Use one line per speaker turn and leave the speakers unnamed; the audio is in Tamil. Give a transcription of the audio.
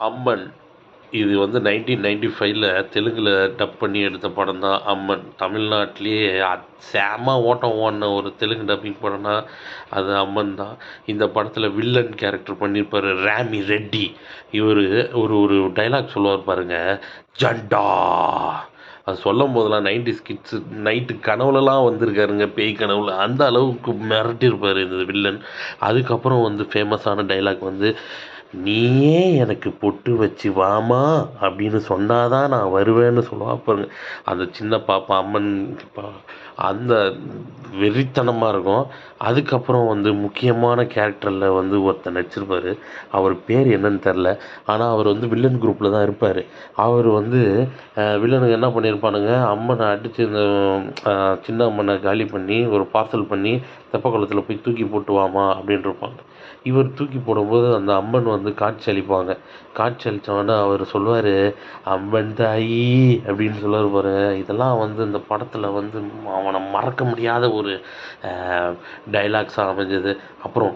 அம்மன். இது வந்து 1995ல தெலுங்குல டப் பண்ணி எடுத்த படம் தான் அம்மன். தமிழ்நாட்டிலேயே செம ஓட்டம் ஓடுன ஒரு தெலுங்கு டப்பிங் படம்னா அது அம்மன் தான். இந்த படத்தில் வில்லன் கேரக்டர் பண்ணியிருப்பார் ராமி ரெட்டி. இவர் ஒரு ஒரு டைலாக் சொல்லுவார் பாருங்க, ஜண்டா. அது சொல்லும் போதெல்லாம் 90s கிட்ஸு நைட்டு கனவுலலாம் வந்திருக்காருங்க, பேய் கனவுல. அந்த அளவுக்கு மிரட்டியிருப்பார் இந்த வில்லன். அதுக்கப்புறம் வந்து ஃபேமஸான டைலாக் வந்து, நீயே எனக்கு பொட்டு வச்சு வாமா அப்படின்னு சொன்னாதான் நான் வருவேன்னு சொல்லுவா பாருங்க. அந்த சின்ன பாப்பா அம்மன் அந்த வெறித்தனமாக இருக்கும். அதுக்கப்புறம் வந்து முக்கியமான கேரக்டரில் வந்து ஒருத்தர் நடிச்சிருப்பார். அவர் பேர் என்னன்னு தெரில. ஆனால் அவர் வந்து வில்லன் குரூப்பில் தான் இருப்பார். அவர் வந்து வில்லனுங்க என்ன பண்ணியிருப்பானுங்க, அம்மனை அடித்து இந்த சின்ன அம்மனை காலி பண்ணி ஒரு பார்சல் பண்ணி தெப்பக்குளத்தில் போய் தூக்கி போட்டு வாமா அப்படின்னு இருப்பாங்க. இவர் தூக்கி போடும்போது அந்த அம்மன் வந்து காட்சி அளிப்பாங்க. காட்சி அளித்தவொடனே அவர் சொல்லுவார், அம்மன் தாயி அப்படின்னு சொல்லுவார் பாருங்க. இதெல்லாம் வந்து இந்த படத்தில் வந்து அவனை மறக்க முடியாத ஒரு டைலாக்ஸாக அமைஞ்சது. அப்புறம்